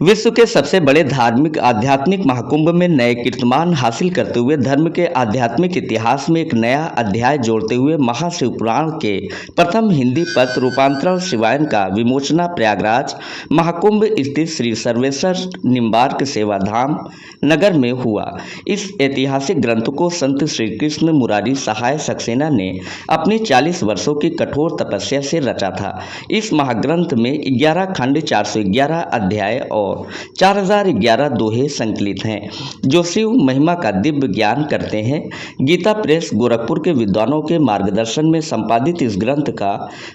विश्व के सबसे बड़े धार्मिक आध्यात्मिक महाकुंभ में नए कीर्तिमान हासिल करते हुए धर्म के आध्यात्मिक इतिहास में एक नया अध्याय जोड़ते हुए महाशिव पुराण के प्रथम हिंदी पद रूपांतरण शिवायन का विमोचना प्रयागराज महाकुंभ स्थित श्री सर्वेश्वर निम्बार्क सेवाधाम नगर में हुआ। इस ऐतिहासिक ग्रंथ को संत श्री कृष्ण मुरारी सहाय सक्सेना ने अपनी 40 वर्षों की कठोर तपस्या से रचा था। इस महाग्रंथ में 11 खंड 411 अध्याय और 4011 दोहे संकलित हैं, जो शिव महिमा का दिव्य ज्ञान करते हैं। गीता प्रेस गोरखपुर के विद्वानों के मार्गदर्शन में संपादित इस ग्रंथ का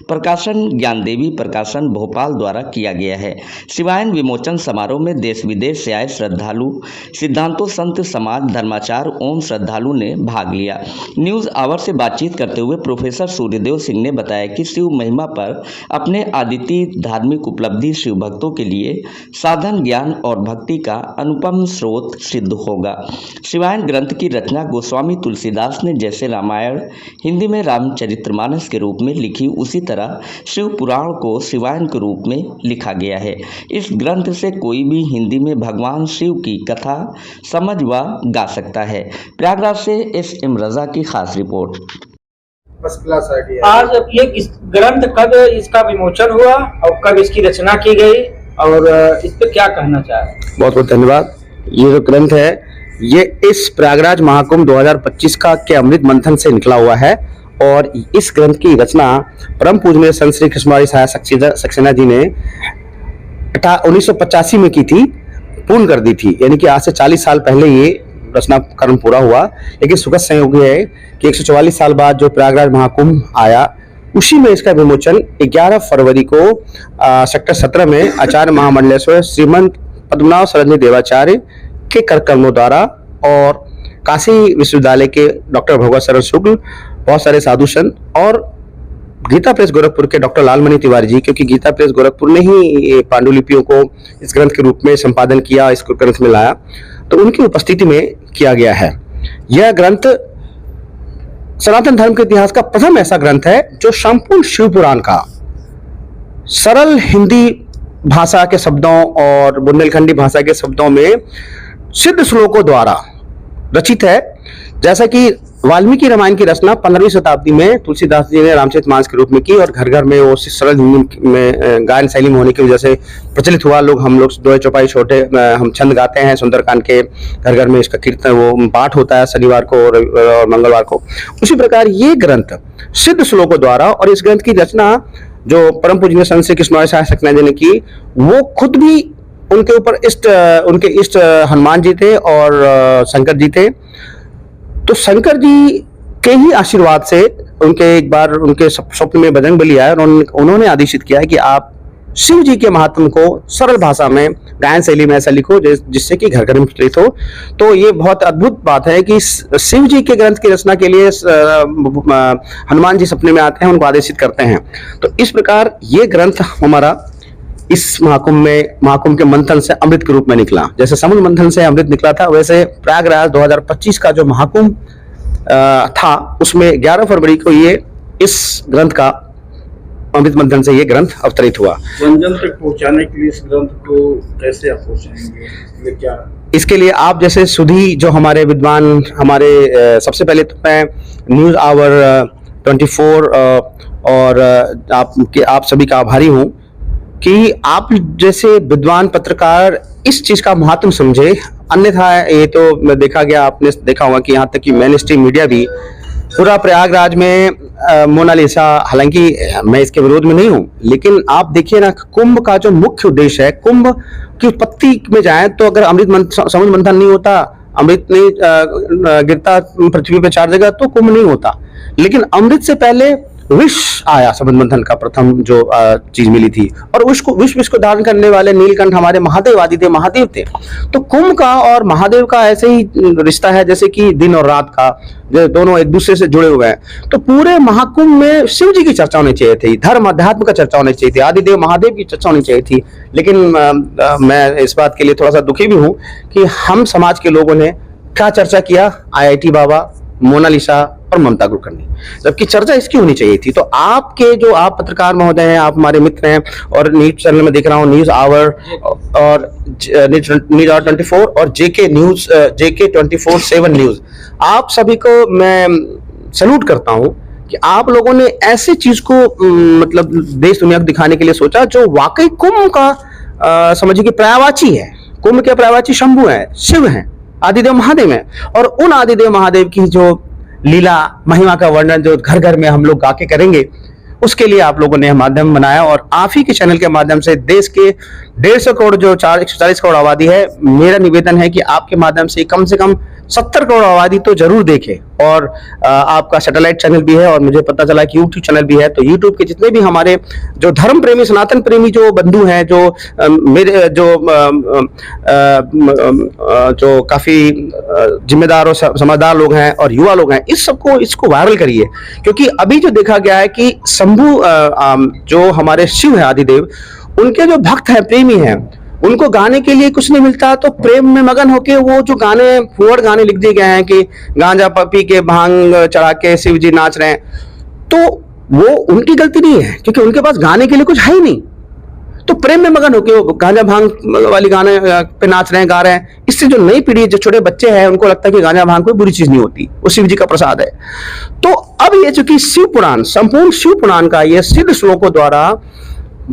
प्रकाशन ज्ञानदेवी प्रकाशन भोपाल द्वारा किया गया है। शिवायन विमोचन समारोह में देश विदेश से आए श्रद्धालु, सिद्धांतों संत समाज, धर्माचार्य ओम श्रद्धालु ने भाग लिया। न्यूज आवर से बातचीत करते हुए प्रोफेसर सूर्यदेव सिंह ने बताया कि शिव महिमा पर अपने अद्वितीय धार्मिक उपलब्धि शिव भक्तों के लिए साधन, ज्ञान और भक्ति का अनुपम स्रोत सिद्ध होगा। शिवायन ग्रंथ की रचना गोस्वामी तुलसीदास ने जैसे रामायण हिंदी में रामचरितमानस के रूप में लिखी, उसी तरह शिव पुराण को शिवायन के रूप में लिखा गया है। इस ग्रंथ से कोई भी हिंदी में भगवान शिव की कथा समझ व गा सकता है। प्रयागराज से SM रजा की खास रिपोर्ट। First class idea. आज ये ग्रंथ कब इसका विमोचन हुआ और कब इसकी रचना की गई और इस पे क्या कहना चाहे? बहुत बहुत धन्यवाद। ये जो ग्रंथ है ये इस प्रयागराज महाकुंभ 2025 का के अमृत मंथन से निकला हुआ है और इस ग्रंथ की रचना परम पूजनीय संत श्री कृष्ण सहाय सक्सेना जी ने 1985 में की थी, पूर्ण कर दी थी। यानी कि आज से 40 साल पहले ये रचना कर्म पूरा हुआ। लेकिन सुखद संयोग है कि 144 साल बाद जो प्रयागराज महाकुंभ आया, उसी में इसका विमोचन 11 फरवरी को सेक्टर 17 में आचार्य महामंडलेश्वर श्रीमंत पद्मनाभ सरस्वती देवाचार्य के करकर्मों द्वारा और काशी विश्वविद्यालय के डॉक्टर भगवत शरण शुक्ल, बहुत सारे साधु संत और गीता प्रेस गोरखपुर के डॉक्टर लालमणि तिवारी जी, क्योंकि गीता प्रेस गोरखपुर ने ही पांडुलिपियों को इस ग्रंथ के रूप में संपादन किया, इसको ग्रंथ में लाया, तो उनकी उपस्थिति में किया गया है। यह ग्रंथ सनातन धर्म के इतिहास का प्रथम ऐसा ग्रंथ है जो संपूर्ण शिव पुराण का सरल हिंदी भाषा के शब्दों और बुंदेलखंडी भाषा के शब्दों में सिद्ध श्लोकों द्वारा रचित है। जैसा कि वाल्मीकि रामायण की रचना 15वीं शताब्दी में तुलसीदास जी ने रामचरितमानस के रूप में की और घर घर में वो सरल हिंदी में गायन शैली में होने की वजह से प्रचलित हुआ। हम लोग दो चौपाई छोटे हम छंद गाते हैं, सुंदरकांड के घर घर में इसका कीर्तन वो पाठ होता है शनिवार को और मंगलवार को। उसी प्रकार ये ग्रंथ सिद्ध श्लोकों द्वारा, और इस ग्रंथ की रचना जो परम पूजनीय संत श्री कृष्ण सहाय सक्सेना जी ने की, वो खुद भी उनके ऊपर उनके इष्ट हनुमान जी थे और शंकर जी थे। तो शंकर जी के ही आशीर्वाद से उनके एक बार उनके स्वप्न में बजरंगबली आया और उन्होंने आदेशित किया है कि आप शिव जी के महात्म को सरल भाषा में गायन शैली में ऐसा लिखो जिससे कि घर घर में प्रचलित हो। तो ये बहुत अद्भुत बात है कि शिव जी के ग्रंथ की रचना के लिए हनुमान जी सपने में आते हैं, उनको आदेशित करते हैं। तो इस प्रकार ये ग्रंथ हमारा इस महाकुंभ के मंथन से अमृत के रूप में निकला। जैसे समुद्र मंथन से अमृत निकला था, वैसे प्रयागराज 2025 का जो महाकुंभ था उसमें 11 फरवरी को ये इस ग्रंथ का अमृत मंथन से ये ग्रंथ अवतरित हुआ। जन जन तक पहुंचाने के लिए इस ग्रंथ को कैसे आप पहुंचाएंगे? क्या इसके लिए आप जैसे सुधी जो हमारे विद्वान हमारे सबसे पहले तो मैं न्यूज आवर 24 और आप सभी का आभारी हूँ कि आप जैसे विद्वान पत्रकार इस चीज का महत्व समझे। अन्यथा ये तो देखा गया, आपने देखा होगा कि यहाँ तक कि मेन स्ट्रीम मीडिया भी पूरा प्रयागराज में मोनालिसा, हालांकि मैं इसके विरोध में नहीं हूँ, लेकिन आप देखिए ना, कुंभ का जो मुख्य उद्देश्य है, कुंभ की उत्पत्ति में जाए तो अगर समुद्र मंथन नहीं होता, अमृत नहीं गिरता पृथ्वी पे 4 जगह, तो कुंभ नहीं होता। लेकिन अमृत से पहले विष आया, समुद्र मंथन का प्रथम जो चीज मिली थी, और विष को धारण करने वाले नीलकंठ हमारे महादेव आदि थे, महादेव थे। तो कुंभ का और महादेव का ऐसे ही रिश्ता है जैसे कि दिन और रात का, जो दोनों एक दूसरे से जुड़े हुए हैं। तो पूरे महाकुंभ में शिव जी की चर्चा होनी चाहिए थी, धर्म अध्यात्म का चर्चा होनी चाहिए थी, आदिदेव महादेव की चर्चा होनी चाहिए थी। लेकिन मैं इस बात के लिए थोड़ा सा दुखी भी हूँ कि हम समाज के लोगों ने क्या चर्चा किया, IIT बाबा, मोनालिसा और ममता कुलकर्णी, जबकि चर्चा इसकी होनी चाहिए थी। तो आपके जो आप पत्रकार महोदय हैं, आप हमारे मित्र हैं, और न्यूज चैनल में देख रहा हूँ न्यूज आवर और न्यूज24 और जेके न्यूज, जेके 24/7 न्यूज, आप सभी को मैं सैल्यूट करता हूं कि आप लोगों ने ऐसी चीज को मतलब देश दुनिया को दिखाने के लिए सोचा जो वाकई कुंभ का समझिए कि पर्यायवाची है। कुंभ के पर्यायवाची शंभु है, शिव है, आदिदेव महादेव है। और उन आदिदेव महादेव की जो लीला महिमा का वर्णन जो घर घर में हम लोग गा के करेंगे, उसके लिए आप लोगों ने माध्यम बनाया। और आप ही के चैनल के माध्यम से देश के 150 करोड़ जो 140 करोड़ आबादी है, मेरा निवेदन है कि आपके माध्यम से कम 70 करोड़ आबादी तो जरूर देखे। और आपका सैटेलाइट चैनल भी है और मुझे पता चला कि यूट्यूब चैनल भी है। तो यूट्यूब के जितने भी हमारे जो धर्म प्रेमी, सनातन प्रेमी जो बंधु हैं, जो मेरे जो काफी जिम्मेदार और समझदार लोग हैं और युवा लोग हैं, इसको वायरल करिए। क्योंकि अभी जो देखा गया है कि शंभु जो हमारे शिव है आदिदेव, उनके जो भक्त हैं, प्रेमी हैं, उनको गाने के लिए कुछ नहीं मिलता तो प्रेम में मगन होके वो जो गाने, फुहड़ गाने लिख दिए गए हैं कि गांजा पी के भांग चढ़ा के शिव जी नाच रहे हैं, तो वो उनकी गलती नहीं है क्योंकि उनके पास गाने के लिए कुछ है ही नहीं। तो प्रेम में मगन होके वो गांजा भांग वाली गाने पे नाच रहे हैं, गा रहे हैं। इससे जो नई पीढ़ी, जो छोटे बच्चे हैं, उनको लगता है कि गांजा भांग कोई बुरी चीज नहीं होती, वो शिव जी का प्रसाद है। तो अब ये चूंकि शिव पुराण, संपूर्ण शिव पुराण का ये सिद्ध श्लोकों द्वारा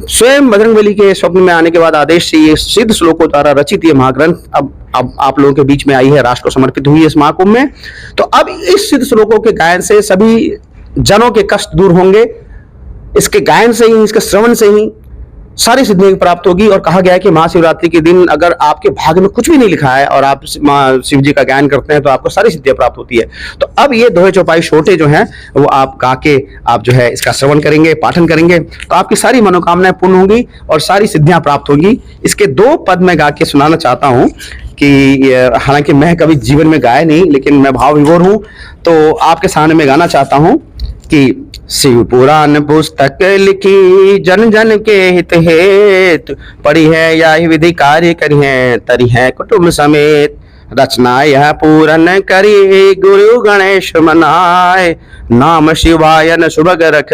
स्वयं बजरंगबली के स्वप्न में आने के बाद आदेश से ये सिद्ध श्लोकों द्वारा रचित ये महाग्रंथ अब आप लोगों के बीच में आई है, राष्ट्र को समर्पित हुई है इस महाकुंभ में। तो अब इस सिद्ध श्लोकों के गायन से सभी जनों के कष्ट दूर होंगे। इसके गायन से ही, इसके श्रवण से ही सारी सिद्धियां प्राप्त होगी। और कहा गया है कि महाशिवरात्रि के दिन अगर आपके भाग्य में कुछ भी नहीं लिखा है और आप शिव जी का गायन करते हैं तो आपको सारी सिद्धियां प्राप्त होती है। तो अब ये दोहे चौपाई छोटे जो हैं वो आप गा के आप जो है इसका श्रवण करेंगे, पाठन करेंगे, तो आपकी सारी मनोकामनाएं पूर्ण होंगी और सारी सिद्धियां प्राप्त होगी। इसके 2 पद मैं गा के सुनाना चाहता हूं कि हालांकि मैं कभी जीवन में गाया नहीं, लेकिन मैं भाव विभोर हूं, तो आपके सामने में गाना चाहता हूं कि शिव पुराण पुस्तक लिखी जन जन के हित हेत, पढ़ी है या विधि कार्य करी है, तरी है कुटुंब समेत, रचना यह पूरन करी गुरु गणेश मनाए, नाम शिवाय न सुभग रख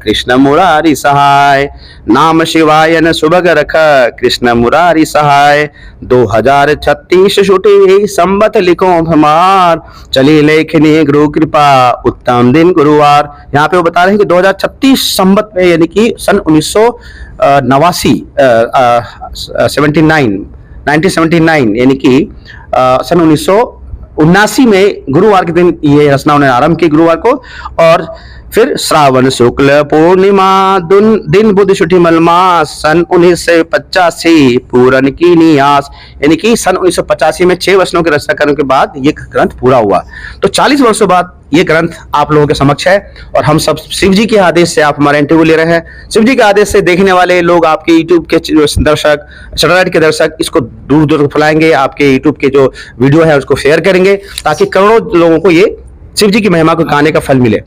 कृष्ण मुरारी सहाय, नाम शिवाय न सुभग रख कृष्ण मुरारी सहाय, 2036 छुटी संबत लिखो भमार, चली लेखनी गुरु कृपा उत्तम दिन गुरुवार। यहाँ पे वो बता रहे हैं कि 2036 संबत में, यानी कि सन 1979 यानी कि सन 1979 में गुरुवार के दिन ये रचना उन्होंने आरंभ की, गुरुवार को। और फिर श्रावण शुक्ल पूर्णिमा दिन बुध छुट्टी मलमास, सन 1985 पूरन की नियास, यानी कि सन 1985 में 6 वर्षों के रचना करने के बाद ये ग्रंथ पूरा हुआ। तो 40 वर्षों बाद ये ग्रंथ आप लोगों के समक्ष है और हम सब शिव जी के आदेश से आप हमारे इंटरव्यू ले रहे हैं। शिव जी के आदेश से देखने वाले लोग, आपके यूट्यूब के दर्शक, सैटेलाइट के दर्शक, इसको दूर दूर फैलाएंगे, आपके यूट्यूब के जो वीडियो है उसको शेयर करेंगे ताकि करोड़ों लोगों को ये शिव जी की महिमा को गाने का फल मिले।